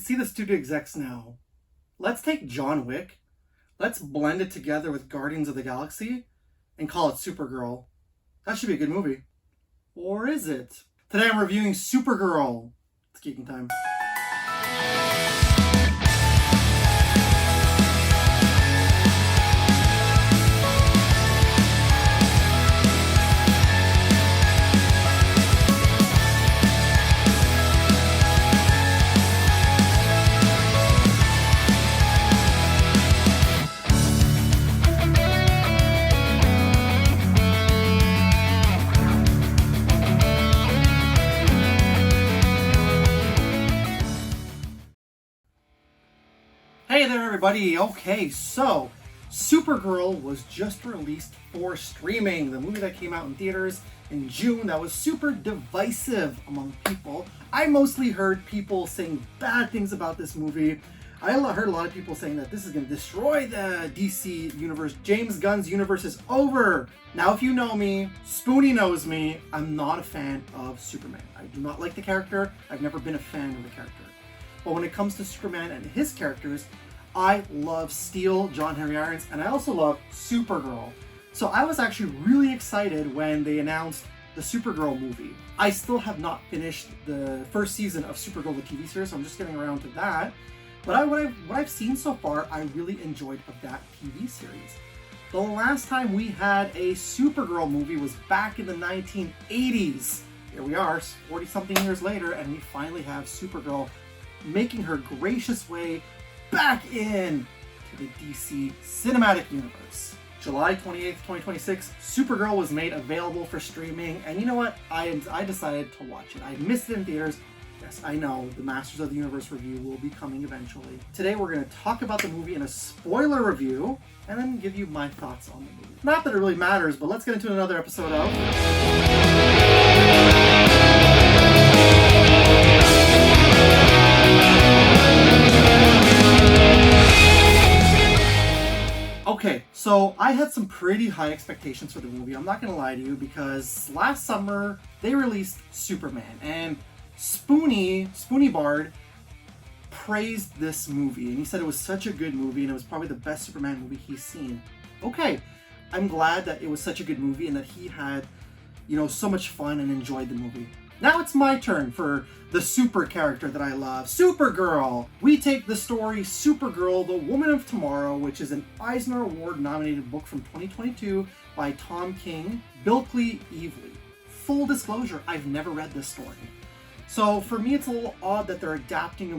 could see the studio execs now. Let's take John Wick, let's blend it together with Guardians of the Galaxy, and call it Supergirl. That should be a good movie. Or is it? Today I'm reviewing Supergirl. It's geeking time. Hey there everybody! Okay, so Supergirl was just released for streaming. The movie that came out in theaters in June that was super divisive among people. I mostly heard people saying bad things about this movie. I heard a lot of people saying that this is going to destroy the DC universe. James Gunn's universe is over. Now if you know me, Spoonie knows me, I'm not a fan of Superman. I do not like the character. I've never been a fan of the character. But when it comes to Superman and his characters, I love Steel, John Henry Irons, and I also love Supergirl. So I was actually really excited when they announced the Supergirl movie. I still have not finished the first season of Supergirl, the TV series, so I'm just getting around to that. But what I've seen so far, I really enjoyed of that TV series. The last time we had a Supergirl movie was back in the 1980s. Here we are, 40-something years later, and we finally have Supergirl making her gracious way back in to the DC cinematic universe. July 28th, 2026, Supergirl was made available for streaming, and you know what? I decided to watch it. I missed it in theaters. Yes, I know, the Masters of the Universe review will be coming eventually. Today we're going to talk about the movie in a spoiler review, and then give you my thoughts on the movie. Not that it really matters, but let's get into another episode of... Okay, so I had some pretty high expectations for the movie. I'm not going to lie to you, because last summer they released Superman, and Spoonie Bard praised this movie, and he said it was such a good movie and it was probably the best Superman movie he's seen. Okay, I'm glad that it was such a good movie and that he had, so much fun and enjoyed the movie. Now it's my turn for the super character that I love, Supergirl. We take the story Supergirl, the Woman of Tomorrow, which is an Eisner Award nominated book from 2022 by Tom King, Bilkley Evely. Full disclosure, I've never read this story. So for me, it's a little odd that they're adapting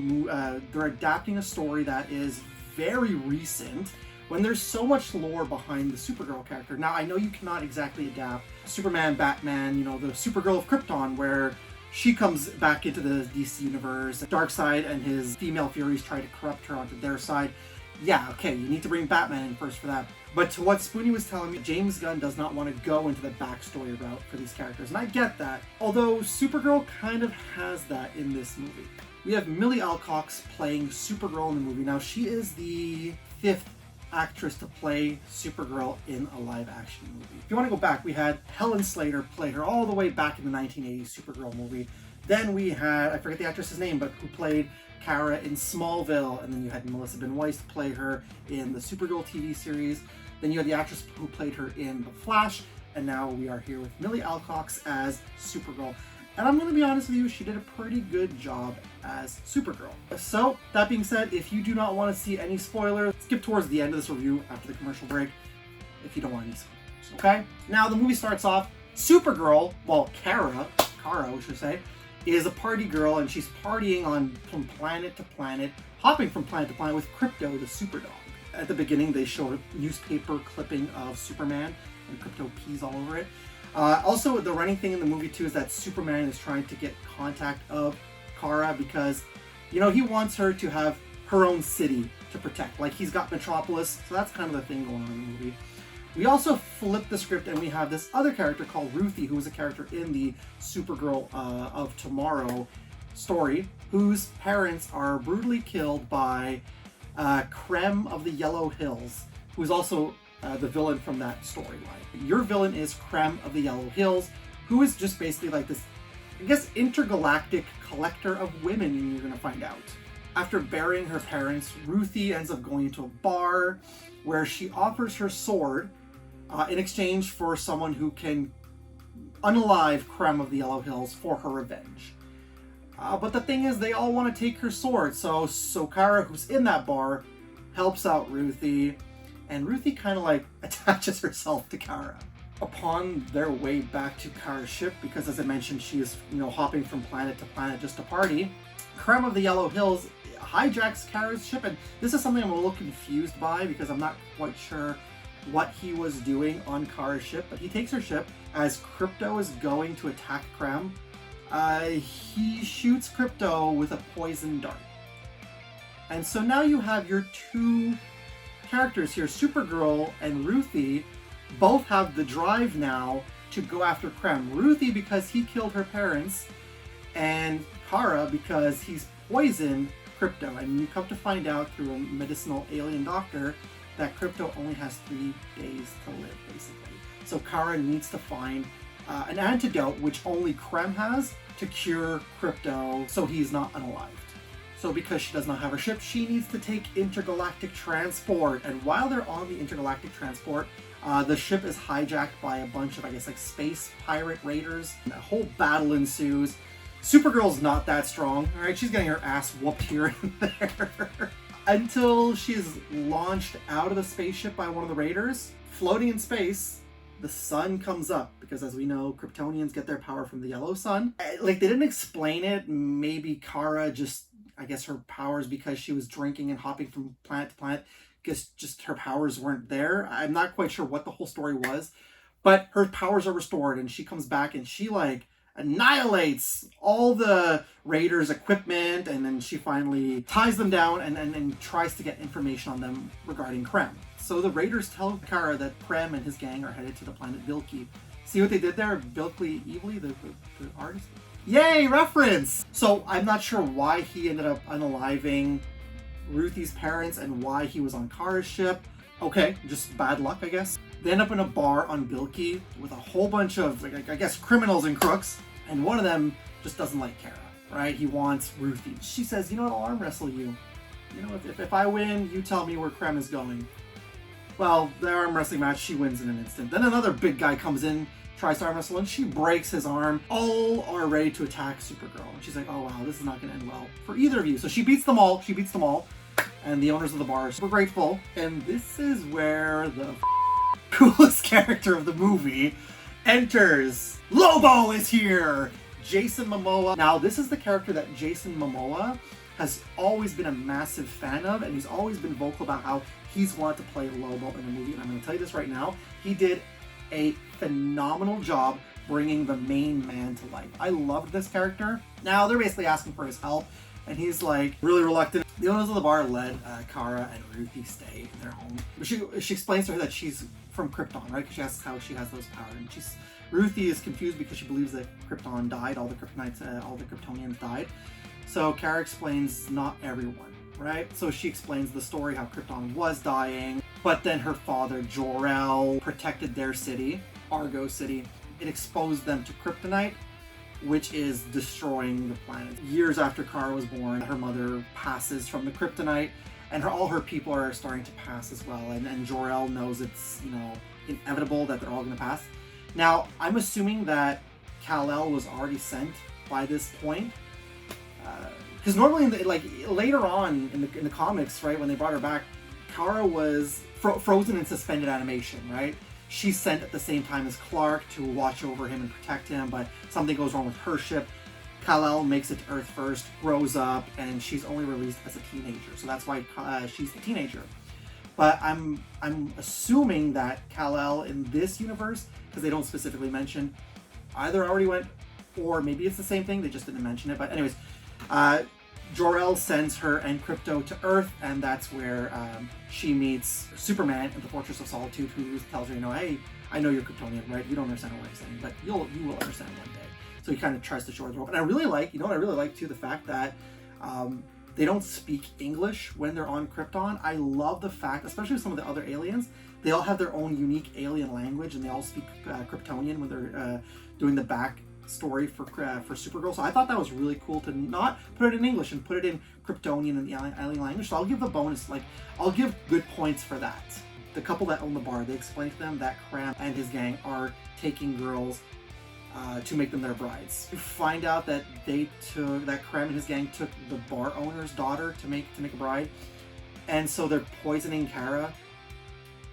a story that is very recent when there's so much lore behind the Supergirl character. Now, I know you cannot exactly adapt Superman, Batman, the Supergirl of Krypton, where she comes back into the DC universe. Darkseid and his female Furies try to corrupt her onto their side. Yeah, okay, you need to bring Batman in first for that. But to what Spoonie was telling me, James Gunn does not want to go into the backstory route for these characters, and I get that. Although Supergirl kind of has that in this movie. We have Millie Alcox playing Supergirl in the movie. Now, she is the 5th actress to play Supergirl in a live-action movie. If you want to go back, we had Helen Slater play her all the way back in the 1980s Supergirl movie. Then we had, I forget the actress's name, but who played Kara in Smallville, and then you had Melissa Benoist play her in the Supergirl TV series. Then you had the actress who played her in The Flash, and now we are here with Millie Alcox as Supergirl. And I'm going to be honest with you, she did a pretty good job as Supergirl. So, that being said, if you do not want to see any spoilers, skip towards the end of this review after the commercial break if you don't want any spoilers, okay? Now, the movie starts off, Supergirl, well, Kara, I should say, is a party girl, and she's partying from planet to planet, hopping from planet to planet with Crypto, the Superdog. At the beginning, they showed a newspaper clipping of Superman, and Crypto pees all over it. Also, the running thing in the movie, too, is that Superman is trying to get contact of Kara because, he wants her to have her own city to protect. Like, he's got Metropolis, so that's kind of the thing going on in the movie. We also flip the script and we have this other character called Ruthie, who is a character in the Supergirl of Tomorrow story, whose parents are brutally killed by Krem of the Yellow Hills, who's also the villain from that storyline. Your villain is Krem of the Yellow Hills, who is just basically like this, I guess, intergalactic collector of women, and you're going to find out. After burying her parents, Ruthie ends up going to a bar where she offers her sword in exchange for someone who can unalive Krem of the Yellow Hills for her revenge. But the thing is, they all want to take her sword, so Kara, who's in that bar, helps out Ruthie, and Ruthie kind of like attaches herself to Kara. Upon their way back to Kara's ship, because as I mentioned, she is, hopping from planet to planet just to party, Krem of the Yellow Hills hijacks Kara's ship, and this is something I'm a little confused by because I'm not quite sure what he was doing on Kara's ship, but he takes her ship as Krypto is going to attack Krem. He shoots Krypto with a poison dart. And so now you have your two characters here, Supergirl and Ruthie, both have the drive now to go after Krem. Ruthie because he killed her parents, and Kara because he's poisoned Krypto. And you come to find out through a medicinal alien doctor that Krypto only has 3 days to live, basically. So Kara needs to find an antidote, which only Krem has, to cure Krypto so he's not unalived. So because she does not have her ship, she needs to take intergalactic transport. And while they're on the intergalactic transport, the ship is hijacked by a bunch of, space pirate raiders. And a whole battle ensues. Supergirl's not that strong, all right? She's getting her ass whooped here and there. Until she's launched out of the spaceship by one of the raiders. Floating in space, the sun comes up, because as we know, Kryptonians get their power from the yellow sun. They didn't explain it. Maybe Kara just, her powers, because she was drinking and hopping from planet to planet, just her powers weren't there. I'm not quite sure what the whole story was, but her powers are restored, and she comes back and she annihilates all the raiders' equipment, and then she finally ties them down and tries to get information on them regarding Krem. So the raiders tell Kara that Krem and his gang are headed to the planet Bilky. See what they did there? Bilky Evilly, the artist? Yay, reference! So I'm not sure why he ended up unaliving Ruthie's parents and why he was on Kara's ship. Okay, just bad luck, I guess. They end up in a bar on Bilky with a whole bunch of, criminals and crooks, and one of them just doesn't like Kara, right? He wants Ruthie. She says, you know what, I'll arm wrestle you. If I win, you tell me where Krem is going. Well, the arm wrestling match, she wins in an instant. Then another big guy comes in, tries to arm wrestle, and she breaks his arm. All are ready to attack Supergirl. And she's like, oh wow, this is not going to end well for either of you. So she beats them all. And the owners of the bar are super grateful. And this is where the coolest character of the movie enters. Lobo is here! Jason Momoa. Now, this is the character that Jason Momoa has always been a massive fan of, and he's always been vocal about how he's wanted to play Lobo in the movie. And I'm going to tell you this right now, he did a phenomenal job bringing the main man to life. I loved this character. Now, they're basically asking for his help, and he's really reluctant. The owners of the bar let Kara and Ruthie stay in their home. She explains to her that she's from Krypton, right? Because she asks how she has those powers. And Ruthie is confused because she believes that Krypton died, all the Kryptonians died. So Kara explains not everyone, right? So she explains the story, how Krypton was dying, but then her father, Jor-El, protected their city, Argo City. It exposed them to kryptonite, which is destroying the planet. Years after Kara was born, her mother passes from the kryptonite, and all her people are starting to pass as well. And Jor-El knows it's, inevitable that they're all going to pass. Now, I'm assuming that Kal-El was already sent by this point. Because normally, later on in the comics, right, when they brought her back, Kara was frozen in suspended animation, right? She's sent at the same time as Clark to watch over him and protect him, but something goes wrong with her ship. Kal-El makes it to Earth first, grows up, and she's only released as a teenager. So that's why she's a teenager. But I'm assuming that Kal-El in this universe, because they don't specifically mention, either already went, or maybe it's the same thing, they just didn't mention it. But anyways, Jor-El sends her and Krypto to Earth, and that's where she meets Superman in the Fortress of Solitude, who tells her, hey, I know you're Kryptonian, right? You don't understand what I'm saying, but you will understand one day. So he kind of tries to show her the rope. And I really like, too, the fact that they don't speak English when they're on Krypton. I love the fact, especially with some of the other aliens, they all have their own unique alien language, and they all speak Kryptonian when they're doing the back story for Supergirl. So I thought that was really cool to not put it in English and put it in Kryptonian and the alien language. So I'll give the bonus, like, I'll give good points for that. The couple that own the bar, they explain to them that Kram and his gang are taking girls to make them their brides. You find out that Kram and his gang took the bar owner's daughter to make a bride, and so they're poisoning Kara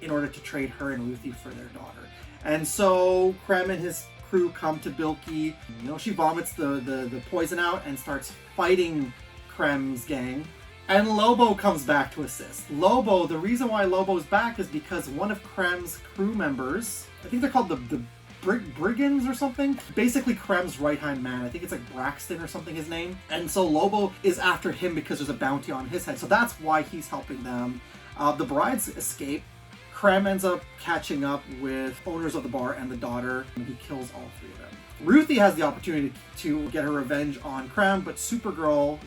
in order to trade her and Ruthie for their daughter. And so Kram and his crew come to Bilky. She vomits the poison out and starts fighting Kram's gang. And Lobo comes back to assist. Lobo, the reason why Lobo's back is because one of Kram's crew members, I think they're called the Brigands or something, basically Kram's right-hand man. I think it's like Braxton or something, his name. And so Lobo is after him because there's a bounty on his head. So that's why he's helping them. The brides escape. Kram ends up catching up with owners of the bar and the daughter, and he kills all three of them. Ruthie has the opportunity to get her revenge on Kram, but Supergirl,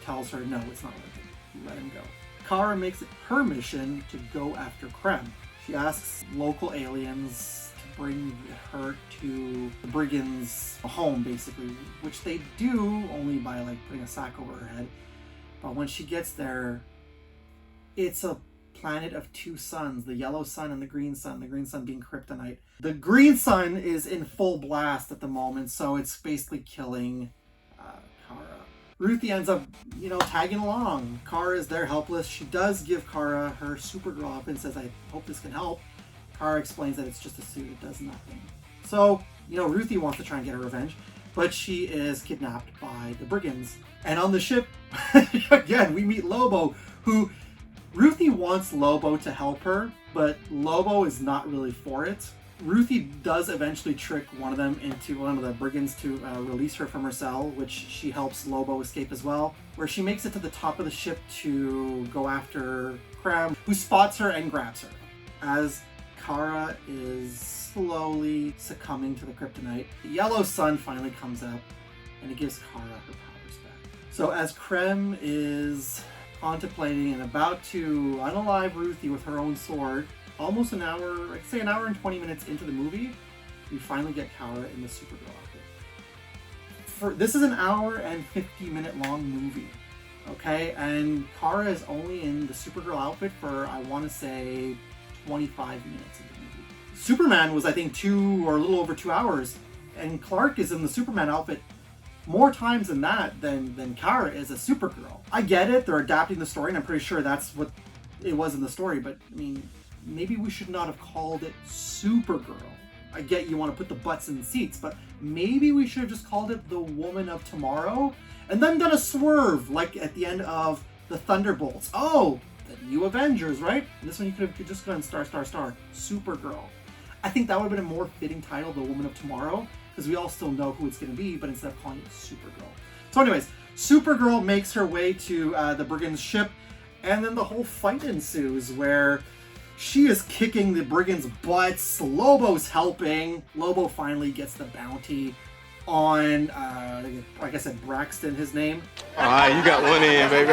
tells her, no, it's not worth it. Let him go. Kara makes it her mission to go after Kram. She asks local aliens to bring her to the Brigands' home, basically, which they do only by, like, putting a sack over her head. But when she gets there, it's a planet of two suns, the yellow sun and the green sun being kryptonite. The green sun is in full blast at the moment, so it's basically killing Kara. Ruthie ends up, tagging along. Kara is there helpless. She does give Kara her Supergirl up and says, I hope this can help. Kara explains that it's just a suit, it does nothing. So, Ruthie wants to try and get her revenge, but she is kidnapped by the Brigands. And on the ship, again, we meet Lobo, who Ruthie wants Lobo to help her, but Lobo is not really for it. Ruthie does eventually trick one of the Brigands to release her from her cell, which she helps Lobo escape as well, where she makes it to the top of the ship to go after Kram, who spots her and grabs her. As Kara is slowly succumbing to the kryptonite, the yellow sun finally comes up, and it gives Kara her powers back. So as Kram is contemplating and about to unalive Ruthie with her own sword, almost an hour, I'd say an hour and 20 minutes into the movie, we finally get Kara in the Supergirl outfit. This is an hour and 50-minute long movie, okay? And Kara is only in the Supergirl outfit for, I want to say, 25 minutes of the movie. Superman was, I think, 2 or a little over 2 hours, and Clark is in the Superman outfit more times than that than Kara is a Supergirl. I get it, they're adapting the story, and I'm pretty sure that's what it was in the story, but I mean, maybe we should not have called it Supergirl. I get you want to put the butts in the seats, but maybe we should have just called it the Woman of Tomorrow, and then done a swerve, like at the end of the Thunderbolts. Oh, the new Avengers, right? And this one you could have just gone star, Supergirl. I think that would have been a more fitting title, the Woman of Tomorrow, because we all still know who it's going to be, but instead of calling it Supergirl. So anyways, Supergirl makes her way to the Brigands' ship, and then the whole fight ensues where she is kicking the Brigands' butts, Lobo's helping. Lobo finally gets the bounty on, like I said, Braxton, his name. All right, you got one in, baby.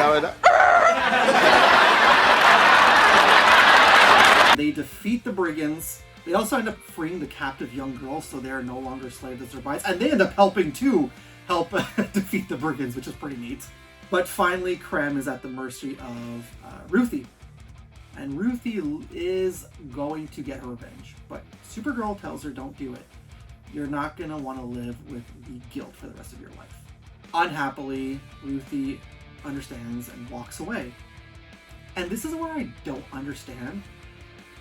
They defeat the Brigands. They also end up freeing the captive young girls, so they're no longer slaves as their brides. And they end up helping defeat the Brigands, which is pretty neat. But finally, Kram is at the mercy of Ruthie. And Ruthie is going to get her revenge. But Supergirl tells her, don't do it. You're not going to want to live with the guilt for the rest of your life. Unhappily, Ruthie understands and walks away. And this is where I don't understand.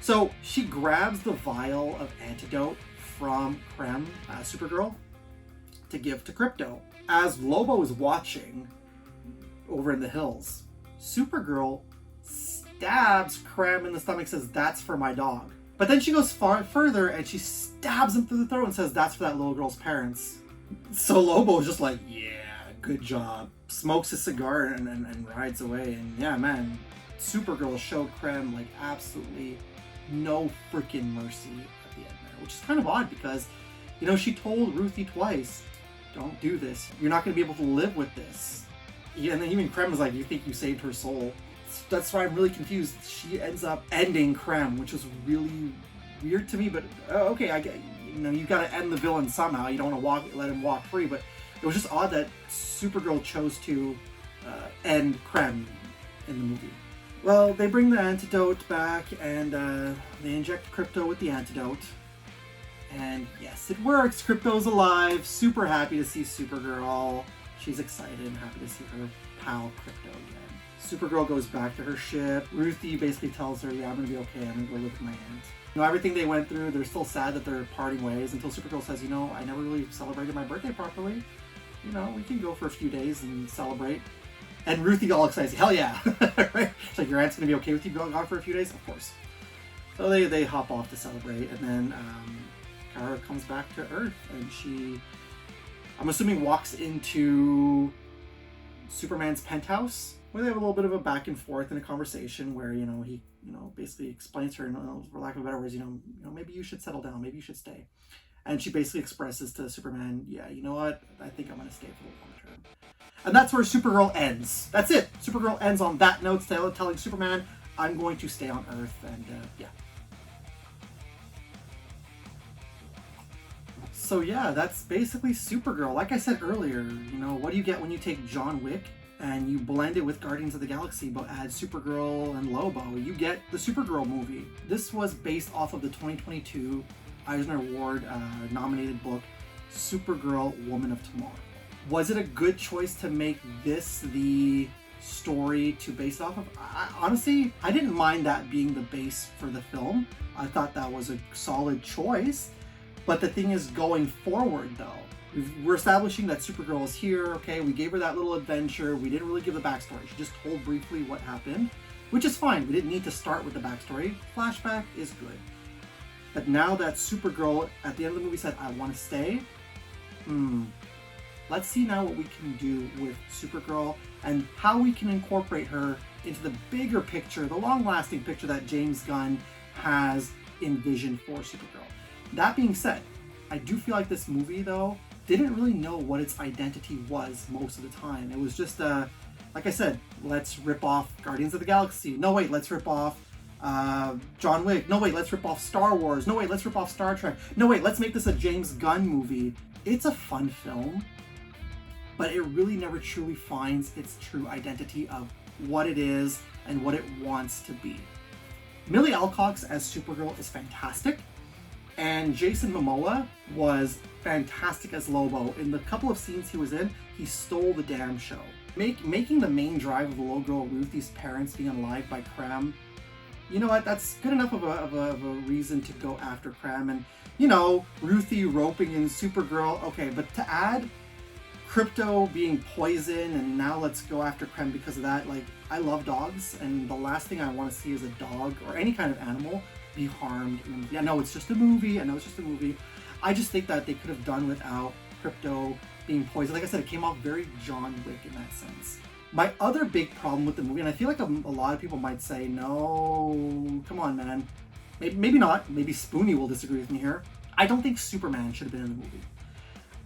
So she grabs the vial of antidote from Kram, Supergirl, to give to Krypto. As Lobo is watching over in the hills, Supergirl stabs Kram in the stomach, says, that's for my dog. But then she goes further and she stabs him through the throat and says, that's for that little girl's parents. So Lobo is just like, yeah, good job. Smokes his cigar and rides away. And yeah, man, Supergirl showed Kram like absolutely no freaking mercy at the end there, which is kind of odd because, she told Ruthie twice, don't do this. You're not going to be able to live with this. Yeah, and then even Kram was like, you think you saved her soul? That's why I'm really confused. She ends up ending Kram, which was really weird to me, but okay, you got to end the villain somehow. You don't want to let him walk free, but it was just odd that Supergirl chose to end Krem in the movie. Well, they bring the antidote back, and they inject Krypto with the antidote. And yes, it works. Krypto's alive. Super happy to see Supergirl. She's excited and happy to see her pal Krypto again. Supergirl goes back to her ship. Ruthie basically tells her, yeah, I'm going to be okay. I'm going to go live with my aunt. Everything they went through, they're still sad that they're parting ways until Supergirl says, I never really celebrated my birthday properly. We can go for a few days and celebrate. And Ruthie all excited, hell yeah. Right? She's like, your aunt's going to be okay with you going on for a few days? Of course. So they hop off to celebrate, and then Kara comes back to Earth, and she, I'm assuming, walks into Superman's penthouse, where they have a little bit of a back and forth in a conversation where, he, basically explains to her, for lack of better words, maybe you should settle down, maybe you should stay. And she basically expresses to Superman, yeah, you know what, I think I'm going to stay for the long term. And that's where Supergirl ends. That's it. Supergirl ends on that note, telling Superman, I'm going to stay on Earth, and yeah. So yeah, that's basically Supergirl. Like I said earlier, what do you get when you take John Wick and you blend it with Guardians of the Galaxy, but add Supergirl and Lobo? You get the Supergirl movie. This was based off of the 2022 Eisner Award nominated book, Supergirl, Woman of Tomorrow. Was it a good choice to make this the story to base off of? Honestly, I didn't mind that being the base for the film. I thought that was a solid choice. But the thing is, going forward though, we're establishing that Supergirl is here, okay, we gave her that little adventure, we didn't really give the backstory, she just told briefly what happened, which is fine, we didn't need to start with the backstory, flashback is good. But now that Supergirl, at the end of the movie, said, I want to stay, let's see now what we can do with Supergirl and how we can incorporate her into the bigger picture, the long-lasting picture that James Gunn has envisioned for Supergirl. That being said, I do feel like this movie, though, didn't really know what its identity was most of the time. It was just, like I said, let's rip off Guardians of the Galaxy. No, wait, let's rip off John Wick. No, wait, let's rip off Star Wars. No, wait, let's rip off Star Trek. No, wait, let's make this a James Gunn movie. It's a fun film, but it really never truly finds its true identity of what it is and what it wants to be. Millie Alcox as Supergirl is fantastic. And Jason Momoa was fantastic as Lobo. In the couple of scenes he was in, he stole the damn show. Making the main drive of the little girl Ruthie's parents being unalived by Krem, you know what, that's good enough of a reason to go after Krem. And, Ruthie roping in Supergirl, okay, but to add Krypto being poison and now let's go after Krem because of that, I love dogs, and the last thing I want to see is a dog or any kind of animal be harmed in the movie. I know it's just a movie. I just think that they could have done without Krypto being poisoned. Like I said, it came off very John Wick in that sense. My other big problem with the movie, and I feel like a lot of people might say, no, come on, man. Maybe not. Maybe Spoonie will disagree with me here. I don't think Superman should have been in the movie.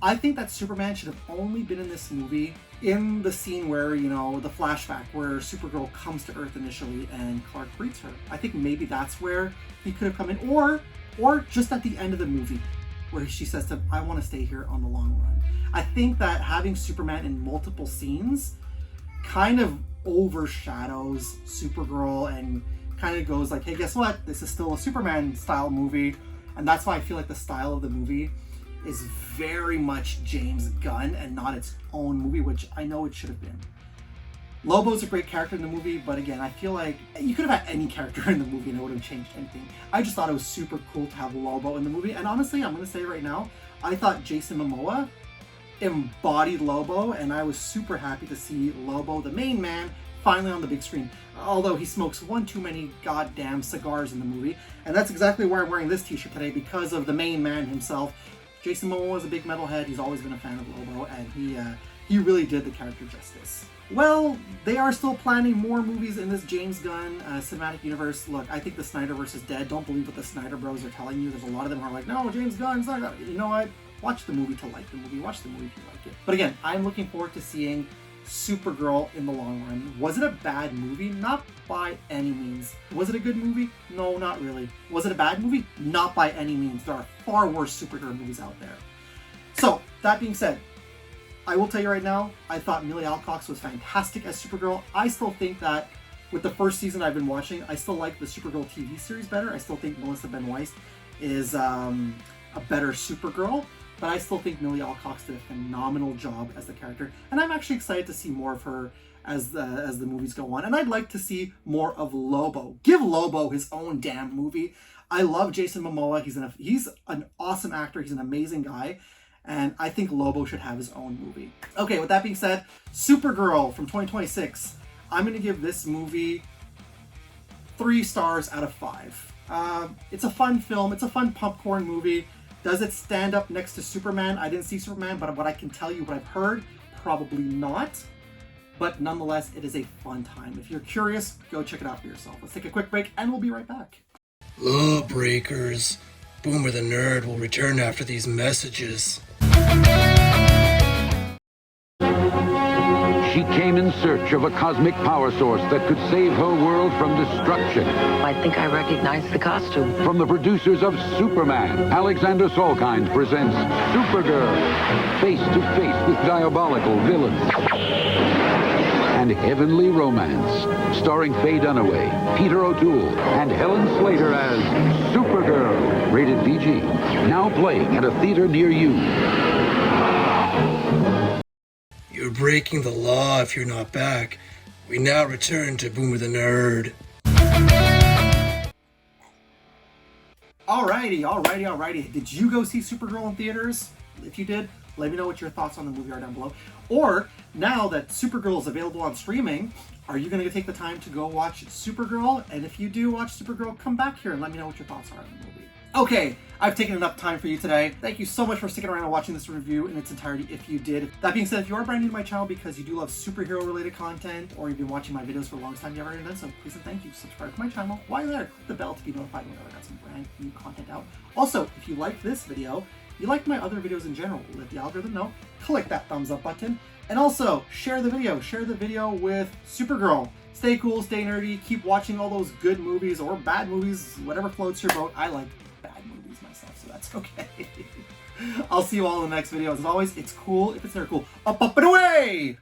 I think that Superman should have only been in this movie in the scene where, the flashback where Supergirl comes to Earth initially and Clark greets her. I think maybe that's where he could have come in, or just at the end of the movie where she says to him, I want to stay here on the long run. I think that having Superman in multiple scenes kind of overshadows Supergirl and kind of goes like, hey, guess what? This is still a Superman style movie. And that's why I feel like the style of the movie is very much James Gunn and not its own movie, which I know it should have been. Lobo's a great character in the movie, but again, I feel like you could have had any character in the movie and it wouldn't have changed anything. I just thought it was super cool to have Lobo in the movie, and honestly, I'm going to say right now, I thought Jason Momoa embodied Lobo, and I was super happy to see Lobo, the main man, finally on the big screen. Although he smokes one too many goddamn cigars in the movie, and that's exactly why I'm wearing this t-shirt today, because of the main man himself. Jason Momoa is a big metalhead. He's always been a fan of Lobo, and he really did the character justice. Well, they are still planning more movies in this James Gunn cinematic universe. Look, I think the Snyderverse is dead. Don't believe what the Snyder Bros are telling you. There's a lot of them who are like, no, James Gunn's not. You know what? Watch the movie to like the movie. Watch the movie if you like it. But again, I'm looking forward to seeing Supergirl in the long run. Was it a bad movie? Not by any means. Was it a good movie? No, not really. Was it a bad movie? Not by any means. There are far worse superhero movies out there. So, that being said, I will tell you right now, I thought Millie Alcox was fantastic as Supergirl. I still think that with the first season I've been watching, I still like the Supergirl TV series better. I still think Melissa Benoist is a better Supergirl, but I still think Millie Alcox did a phenomenal job as the character, and I'm actually excited to see more of her as the movies go on. And I'd like to see more of Lobo. Give Lobo his own damn movie. I love Jason Momoa. He's an awesome actor. He's an amazing guy. And I think Lobo should have his own movie. Okay, with that being said, Supergirl from 2026. I'm going to give this movie 3 stars out of 5. It's a fun film. It's a fun popcorn movie. Does it stand up next to Superman? I didn't see Superman, but what I can tell you, what I've heard, probably not. But nonetheless, it is a fun time. If you're curious, go check it out for yourself. Let's take a quick break, and we'll be right back. Lawbreakers. Boomer the Nerd will return after these messages. She came in search of a cosmic power source that could save her world from destruction. I think I recognize the costume. From the producers of Superman, Alexander Solkind presents Supergirl, face to face with diabolical villains and heavenly romance, starring Faye Dunaway, Peter O'Toole, and Helen Slater as Supergirl, rated PG, now playing at a theater near you. You're breaking the law if you're not back. We now return to Boomer the Nerd. Alrighty. Did you go see Supergirl in theaters? If you did, let me know what your thoughts on the movie are down below. Or, now that Supergirl is available on streaming, are you going to take the time to go watch Supergirl? And if you do watch Supergirl, come back here and let me know what your thoughts are on the movie. Okay, I've taken enough time for you today. Thank you so much for sticking around and watching this review in its entirety if you did. That being said, if you are brand new to my channel because you do love superhero-related content, or you've been watching my videos for a long time, you haven't already done so, please and thank you. Subscribe to my channel. While you're there, click the bell to be notified whenever I got some brand new content out. Also, if you like this video, you like my other videos in general, let the algorithm know, click that thumbs up button, and also share the video with Supergirl. Stay cool, stay nerdy, keep watching all those good movies or bad movies, whatever floats your boat. I like bad movies myself, so that's okay. I'll see you all in the next video. As always, it's cool if it's never cool. Up, and away!